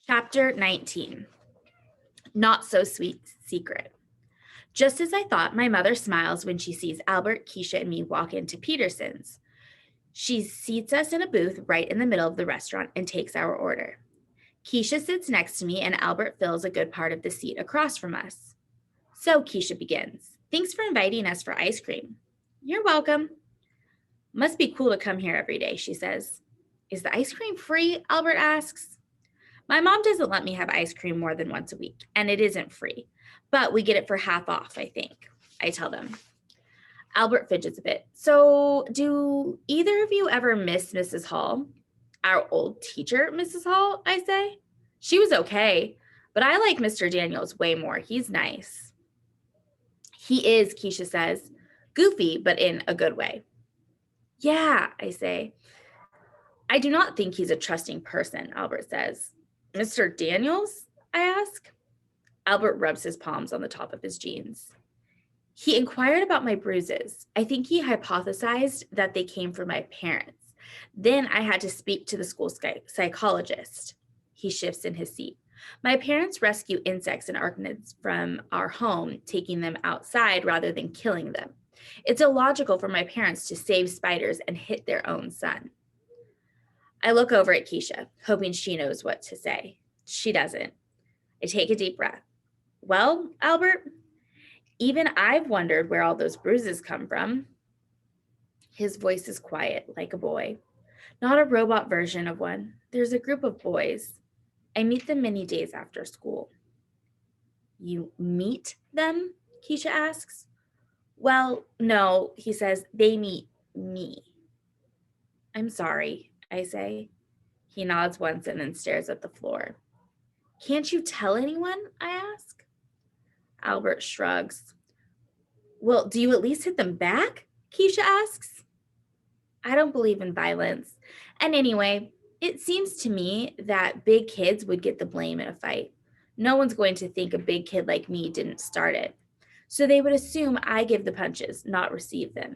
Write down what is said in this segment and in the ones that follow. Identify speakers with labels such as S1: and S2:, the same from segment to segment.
S1: Chapter 19, Not So Sweet Secret. Just as I thought, my mother smiles when she sees Albert, Keisha, and me walk into Peterson's. She seats us in a booth right in the middle of the restaurant and takes our order. Keisha sits next to me, and Albert fills a good part of the seat across from us. So Keisha begins. Thanks for inviting us for ice cream. You're welcome. Must be cool to come here every day, she says. Is the ice cream free? Albert asks. My mom doesn't let me have ice cream more than once a week, and it isn't free, but we get it for half off, I think, I tell them. Albert fidgets a bit. So do either of you ever miss Mrs. Hall? Our old teacher, Mrs. Hall, I say. She was okay, but I like Mr. Daniels way more. He's nice. He is, Keisha says, goofy, but in a good way. Yeah, I say. I do not think he's a trusting person, Albert says. Mr. Daniels? I ask. Albert rubs his palms on the top of his jeans. He inquired about my bruises. I think he hypothesized that they came from my parents. Then I had to speak to the school psychologist. He shifts in his seat. My parents rescue insects and arachnids from our home, taking them outside rather than killing them. It's illogical for my parents to save spiders and hit their own son. I look over at Keisha, hoping she knows what to say. She doesn't. I take a deep breath. Well, Albert, even I've wondered where all those bruises come from. His voice is quiet, like a boy. Not a robot version of one. There's a group of boys. I meet them many days after school. You meet them? Keisha asks. Well, no, he says, they meet me. I'm sorry, I say. He nods once and then stares at the floor. Can't you tell anyone? I ask. Albert shrugs. Well, do you at least hit them back? Keisha asks. I don't believe in violence. And anyway, it seems to me that big kids would get the blame in a fight. No one's going to think a big kid like me didn't start it. So they would assume I give the punches, not receive them.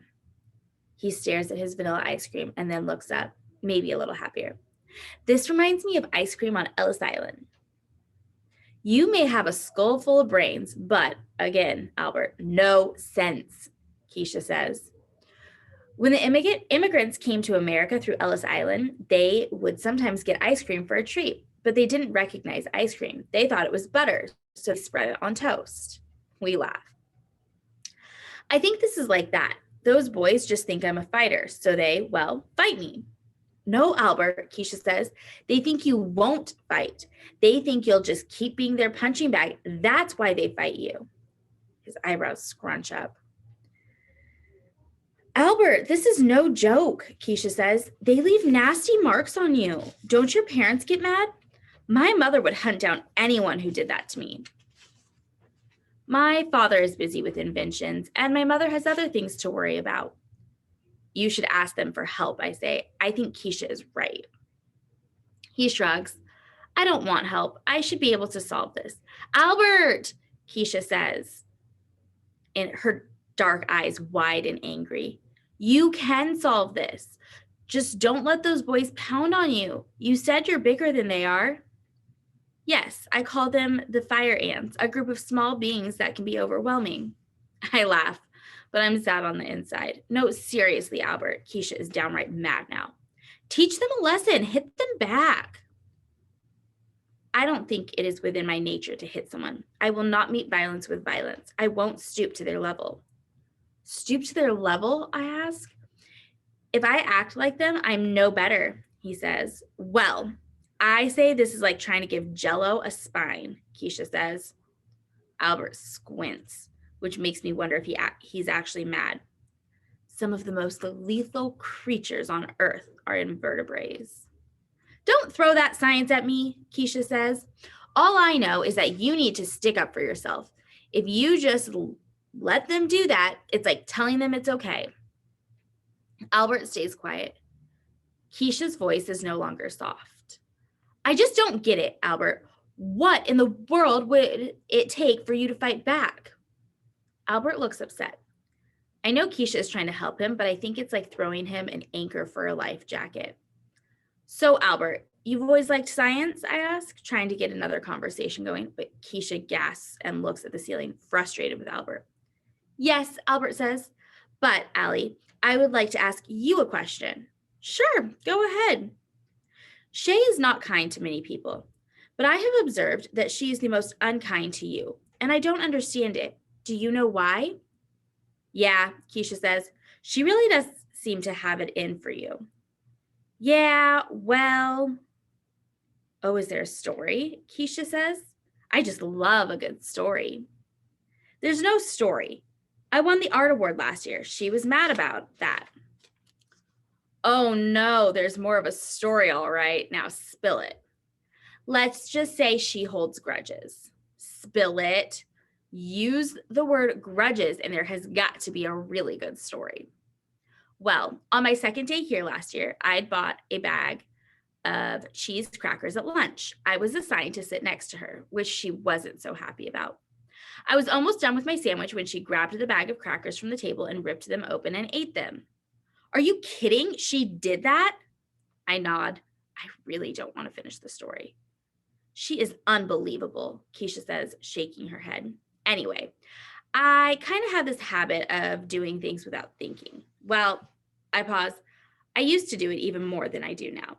S1: He stares at his vanilla ice cream and then looks up, maybe a little happier. This reminds me of ice cream on Ellis Island. You may have a skull full of brains, but again, Albert, no sense, Keisha says. When the immigrants came to America through Ellis Island, they would sometimes get ice cream for a treat, but they didn't recognize ice cream. They thought it was butter, so they spread it on toast. We laugh. I think this is like that. Those boys just think I'm a fighter, so they, well, fight me. No, Albert, Keisha says. They think you won't fight. They think you'll just keep being their punching bag. That's why they fight you. His eyebrows scrunch up. Albert, this is no joke, Keisha says. They leave nasty marks on you. Don't your parents get mad? My mother would hunt down anyone who did that to me. My father is busy with inventions, and my mother has other things to worry about. You should ask them for help, I say. I think Keisha is right. He shrugs. I don't want help. I should be able to solve this. Albert, Keisha says, and her dark eyes wide and angry. You can solve this. Just don't let those boys pound on you. You said you're bigger than they are. Yes, I call them the fire ants, a group of small beings that can be overwhelming. I laugh, but I'm sad on the inside. No, seriously, Albert, Keisha is downright mad now. Teach them a lesson. Hit them back. I don't think it is within my nature to hit someone. I will not meet violence with violence. I won't stoop to their level. Stoop to their level, I ask. If I act like them, I'm no better, he says. Well, I say this is like trying to give Jell-O a spine, Keisha says. Albert squints, which makes me wonder if he's actually mad. Some of the most lethal creatures on Earth are invertebrates. Don't throw that science at me, Keisha says. All I know is that you need to stick up for yourself. If you just let them do that, it's like telling them it's okay. Albert stays quiet. Keisha's voice is no longer soft. I just don't get it, Albert. What in the world would it take for you to fight back? Albert looks upset. I know Keisha is trying to help him, but I think it's like throwing him an anchor for a life jacket. So, Albert, You've always liked science, I ask, trying to get another conversation going, but Keisha gasps and looks at the ceiling, frustrated with Albert. Yes, Albert says, but Allie, I would like to ask you a question. Sure, go ahead. Shay is not kind to many people, but I have observed that she is the most unkind to you, and I don't understand it. Do you know why? Yeah, Keisha says, she really does seem to have it in for you. Yeah, well, oh, is there a story? Keisha says. I just love a good story. There's no story. I won the art award last year. She was mad about that. Oh no, there's more of a story, all right. Now spill it. Let's just say she holds grudges. Spill it. Use the word grudges, and there has got to be a really good story. Well, on my second day here last year, I'd bought a bag of cheese crackers at lunch. I was assigned to sit next to her, which she wasn't so happy about. I was almost done with my sandwich when she grabbed the bag of crackers from the table and ripped them open and ate them. Are you kidding? She did that? I nod. I really don't want to finish the story. She is unbelievable, Keisha says, shaking her head. Anyway, I kind of have this habit of doing things without thinking. Well, I pause. I used to do it even more than I do now.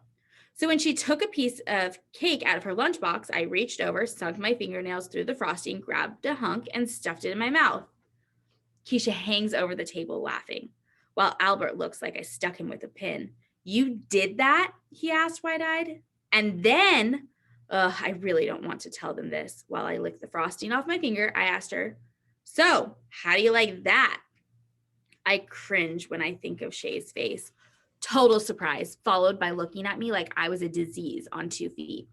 S1: So when she took a piece of cake out of her lunchbox, I reached over, sunk my fingernails through the frosting, grabbed a hunk, and stuffed it in my mouth. Keisha hangs over the table laughing, while Albert looks like I stuck him with a pin. You did that? He asked wide-eyed. And then, I really don't want to tell them this. While I licked the frosting off my finger, I asked her, so how do you like that? I cringe when I think of Shay's face. Total surprise, followed by looking at me like I was a disease on 2 feet.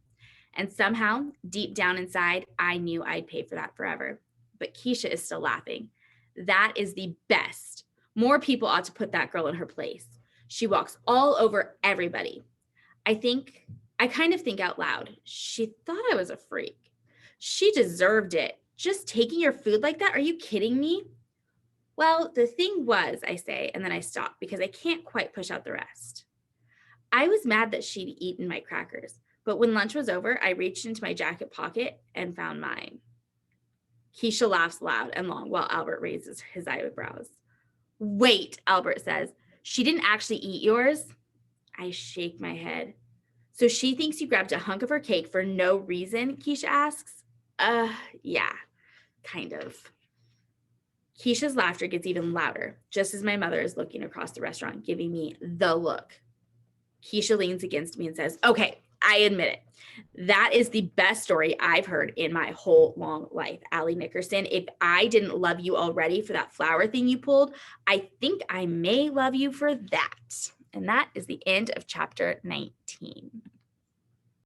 S1: And somehow, deep down inside, I knew I'd pay for that forever. But Keisha is still laughing. That is the best. More people ought to put that girl in her place. She walks all over everybody. I kind of think out loud. She thought I was a freak. She deserved it. Just taking your food like that? Are you kidding me? Well, the thing was, I say, and then I stop because I can't quite push out the rest. I was mad that she'd eaten my crackers, but when lunch was over, I reached into my jacket pocket and found mine. Keisha laughs loud and long while Albert raises his eyebrows. Wait, Albert says, she didn't actually eat yours? I shake my head. So she thinks you grabbed a hunk of her cake for no reason, Keisha asks. Yeah, kind of. Keisha's laughter gets even louder, just as my mother is looking across the restaurant, giving me the look. Keisha leans against me and says, okay, I admit it. That is the best story I've heard in my whole long life, Allie Nickerson. If I didn't love you already for that flower thing you pulled, I think I may love you for that. And that is the end of chapter 19.